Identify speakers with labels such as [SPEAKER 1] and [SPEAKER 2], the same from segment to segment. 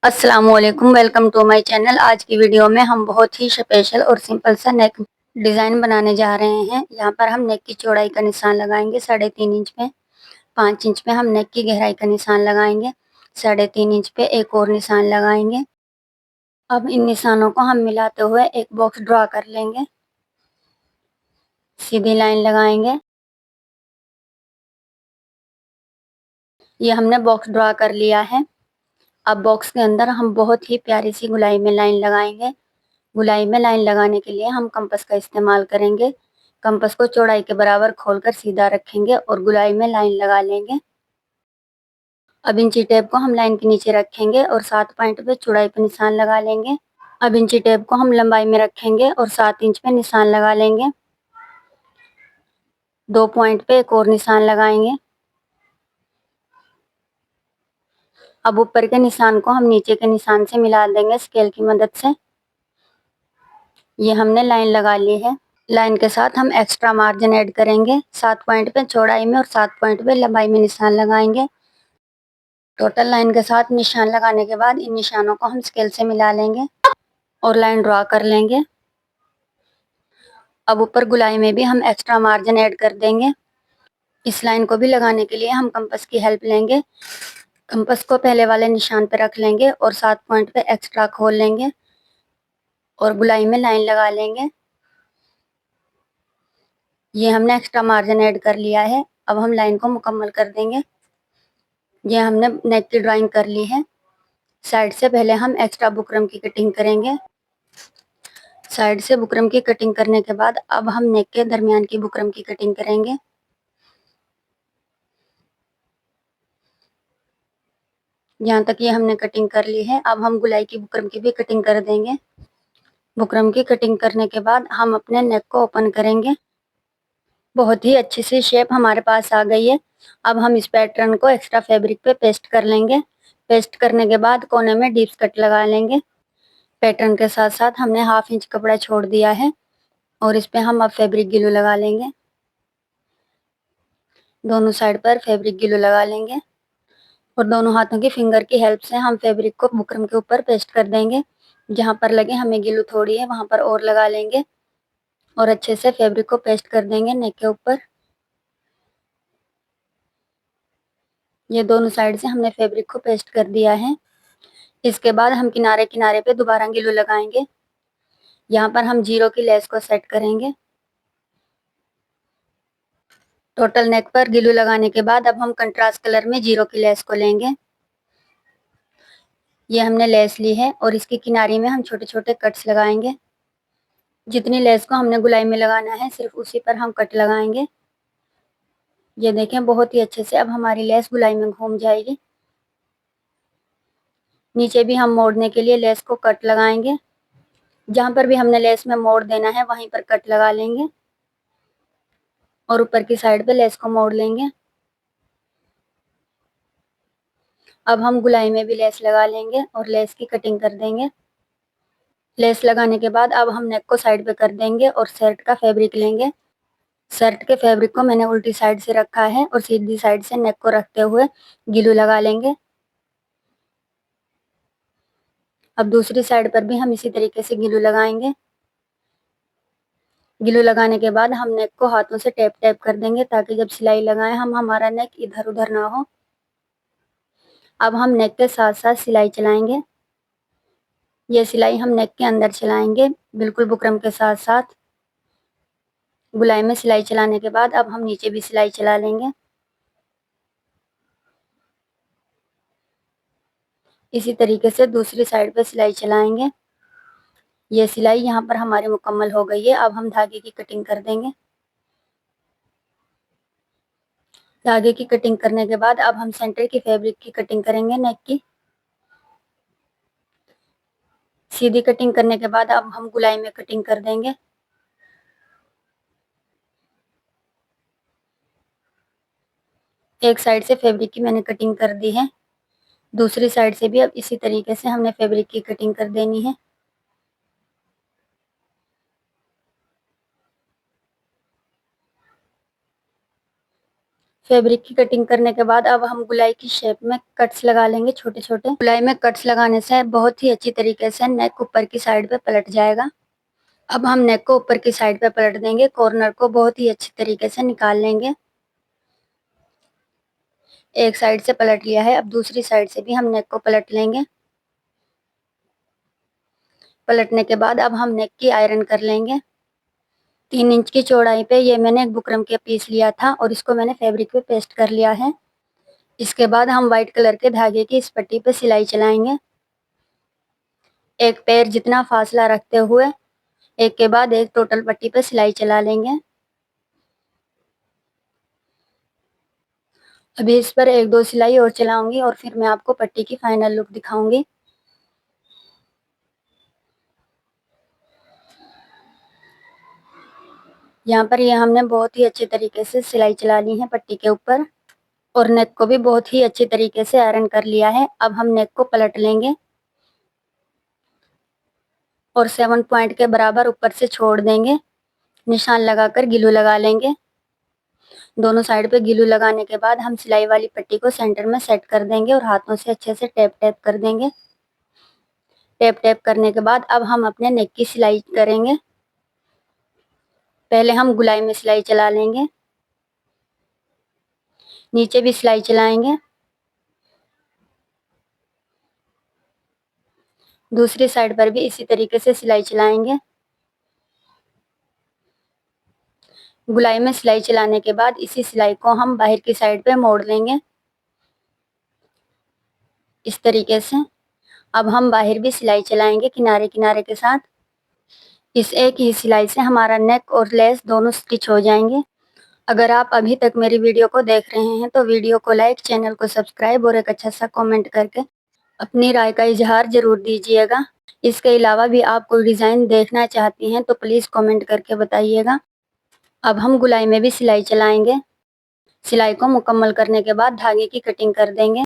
[SPEAKER 1] अस्सलामुअलैकुम, welcome to my channel. आज की वीडियो में हम बहुत ही स्पेशल और सिंपल सा नेक डिज़ाइन बनाने जा रहे हैं। यहाँ पर हम नेक की चौड़ाई का निशान लगाएंगे 3.5 इंच पे। 5 इंच पे हम नेक की गहराई का निशान लगाएंगे। 3.5 इंच पे एक और निशान लगाएंगे। अब इन निशानों को हम मिलाते हुए एक बॉक्स ड्रा कर लेंगे। सीधी लाइन लगाएंगे। ये हमने बॉक्स ड्रा कर लिया है। अब बॉक्स के अंदर हम बहुत ही प्यारी सी गुलाई में लाइन लगाएंगे। गुलाई में लाइन लगाने के लिए हम कंपास का इस्तेमाल करेंगे। कंपास को चौड़ाई के बराबर खोलकर सीधा रखेंगे और गुलाई में लाइन लगा लेंगे। अब इंची टेप को हम लाइन के नीचे रखेंगे और 7 पॉइंट पे चौड़ाई पे निशान लगा लेंगे। अब इंची टेप को हम लंबाई में रखेंगे और 7 इंच पे निशान लगा लेंगे। 2 पॉइंट पे एक और निशान लगाएंगे। अब ऊपर के निशान को हम नीचे के निशान से मिला देंगे स्केल की मदद से। ये हमने लाइन लगा ली है। लाइन के साथ हम एक्स्ट्रा मार्जिन ऐड करेंगे। 7 पॉइंट पे चौड़ाई में और 7 पॉइंट पे लंबाई में निशान लगाएंगे। टोटल लाइन के साथ निशान लगाने के बाद इन निशानों को हम स्केल से मिला लेंगे और लाइन ड्रा कर लेंगे। अब ऊपर गुलाई में भी हम एक्स्ट्रा मार्जिन ऐड कर देंगे। इस लाइन को भी लगाने के लिए हम कंपास की हेल्प लेंगे। कंपास को पहले वाले निशान पे रख लेंगे और 7 पॉइंट पे एक्स्ट्रा खोल लेंगे और गुलाई में लाइन लगा लेंगे। ये हमने एक्स्ट्रा मार्जिन ऐड कर लिया है। अब हम लाइन को मुकम्मल कर देंगे। ये हमने नेक की ड्राइंग कर ली है। साइड से पहले हम एक्स्ट्रा बुकरम की कटिंग करेंगे। साइड से बुकरम की कटिंग करने के बाद अब हम नेक के दरमियान की बुकरम की कटिंग करेंगे। यहाँ तक ये हमने कटिंग कर ली है। अब हम गुलाई की बुकरम की भी कटिंग कर देंगे। बुकरम की कटिंग करने के बाद हम अपने नेक को ओपन करेंगे। बहुत ही अच्छी सी शेप हमारे पास आ गई है। अब हम इस पैटर्न को एक्स्ट्रा फैब्रिक पे पेस्ट कर लेंगे। पेस्ट करने के बाद कोने में डीप्स कट लगा लेंगे। पैटर्न के साथ साथ हमने 1/2 इंच कपड़ा छोड़ दिया है और इस पे हम अब फैब्रिक ग्लू लगा लेंगे। दोनों साइड पर फैब्रिक ग्लू लगा लेंगे और दोनों हाथों की फिंगर की हेल्प से हम फैब्रिक को बुकरम के ऊपर पेस्ट कर देंगे। जहाँ पर लगे हमें ग्लू थोड़ी है वहाँ पर और लगा लेंगे और अच्छे से फैब्रिक को पेस्ट कर देंगे नेक के ऊपर। ये दोनों साइड से हमने फैब्रिक को पेस्ट कर दिया है। इसके बाद हम किनारे किनारे पे दोबारा ग्लू लगाएंगे। यहाँ पर हम जीरो की लेस को सेट करेंगे। टोटल नेक पर ग्लू लगाने के बाद अब हम कंट्रास्ट कलर में जीरो की लेस को लेंगे। ये हमने लेस ली है और इसकी किनारी में हम छोटे छोटे कट्स लगाएंगे। जितनी लेस को हमने गुलाई में लगाना है सिर्फ उसी पर हम कट लगाएंगे। ये देखें बहुत ही अच्छे से अब हमारी लेस गुलाई में घूम जाएगी। नीचे भी हम मोड़ने के लिए लेस को कट लगाएंगे। जहाँ पर भी हमने लेस में मोड़ देना है वहीं पर कट लगा लेंगे और ऊपर की साइड पे लेस को मोड़ लेंगे। अब हम गुलाई में भी लेस लगा लेंगे और लेस की कटिंग कर देंगे। लेस लगाने के बाद अब हम नेक को साइड पे कर देंगे और शर्ट का फैब्रिक लेंगे। शर्ट के फैब्रिक को मैंने उल्टी साइड से रखा है और सीधी साइड से नेक को रखते हुए ग्लू लगा लेंगे। अब दूसरी साइड पर भी हम इसी तरीके से ग्लू लगाएंगे। ग्लू लगाने के बाद हम नेक को हाथों से टैप टैप कर देंगे ताकि जब सिलाई लगाएं हम हमारा नेक इधर उधर ना हो। अब हम नेक के साथ साथ सिलाई चलाएंगे। ये सिलाई हम नेक के अंदर चलाएंगे बिल्कुल बुकरम के साथ साथ। गुलाई में सिलाई चलाने के बाद अब हम नीचे भी सिलाई चला लेंगे। इसी तरीके से दूसरी साइड पे सिलाई चलाएंगे। ये सिलाई यहाँ पर हमारी मुकम्मल हो गई है। अब हम धागे की कटिंग कर देंगे। धागे की कटिंग करने के बाद अब हम सेंटर की फैब्रिक की कटिंग करेंगे नेक की। सीधी कटिंग करने के बाद अब हम गुलाई में कटिंग कर देंगे। एक साइड से फैब्रिक की मैंने कटिंग कर दी है। दूसरी साइड से भी अब इसी तरीके से हमने फैब्रिक की कटिंग कर देनी है। फैब्रिक की कटिंग करने के बाद अब हम गुलाई की शेप में कट्स लगा लेंगे छोटे छोटे। गुलाई में कट्स लगाने से बहुत ही अच्छी तरीके से नेक ऊपर की साइड पे पलट जाएगा। अब हम नेक को ऊपर की साइड पे पलट देंगे, कॉर्नर को बहुत ही अच्छी तरीके से निकाल लेंगे। एक साइड से पलट लिया है, अब दूसरी साइड से भी हम नेक को पलट लेंगे। पलटने के बाद अब हम नेक की आयरन कर लेंगे। 3 इंच की चौड़ाई पे ये मैंने एक बुकरम का पीस लिया था और इसको मैंने फैब्रिक पे पेस्ट कर लिया है। इसके बाद हम व्हाइट कलर के धागे की इस पट्टी पे सिलाई चलाएंगे, एक पैर जितना फासला रखते हुए एक के बाद एक टोटल पट्टी पे सिलाई चला लेंगे। अभी इस पर 1-2 सिलाई और चलाऊंगी और फिर मैं आपको पट्टी की फाइनल लुक दिखाऊंगी। यहाँ पर ये हमने बहुत ही अच्छे तरीके से सिलाई चला ली है पट्टी के ऊपर और नेक को भी बहुत ही अच्छे तरीके से आयरन कर लिया है। अब हम नेक को पलट लेंगे और 7 पॉइंट के बराबर ऊपर से छोड़ देंगे। निशान लगाकर गिलू लगा लेंगे। दोनों साइड पे गिलू लगाने के बाद हम सिलाई वाली पट्टी को सेंटर में सेट कर देंगे और हाथों से अच्छे से टैप टैप कर देंगे। टैप टैप करने के बाद अब हम अपने नेक की सिलाई करेंगे। पहले हम गुलाई में सिलाई चला लेंगे, नीचे भी सिलाई चलाएंगे, दूसरी साइड पर भी इसी तरीके से सिलाई चलाएंगे। गुलाई में सिलाई चलाने के बाद इसी सिलाई को हम बाहर की साइड पे मोड़ लेंगे इस तरीके से। अब हम बाहर भी सिलाई चलाएंगे किनारे किनारे के साथ। इस एक ही सिलाई से हमारा नेक और लेस दोनों स्टिच हो जाएंगे। अगर आप अभी तक मेरी वीडियो को देख रहे हैं तो वीडियो को लाइक, चैनल को सब्सक्राइब और एक अच्छा सा कमेंट करके अपनी राय का इजहार जरूर दीजिएगा। इसके अलावा भी आप कोई डिज़ाइन देखना चाहती हैं तो प्लीज़ कमेंट करके बताइएगा। अब हम गुलाई में भी सिलाई चलाएंगे। सिलाई को मुकम्मल करने के बाद धागे की कटिंग कर देंगे।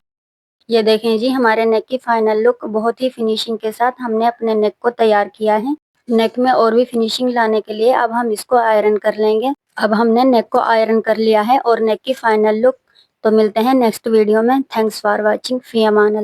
[SPEAKER 1] ये देखें जी, हमारे नेक की फाइनल लुक बहुत ही फिनिशिंग के साथ हमने अपने नेक को तैयार किया है। नेक में और भी फिनिशिंग लाने के लिए अब हम इसको आयरन कर लेंगे। अब हमने नेक को आयरन कर लिया है और नेक की फाइनल लुक। तो मिलते हैं नेक्स्ट वीडियो में। Thanks for watching. Fee Aman Allah.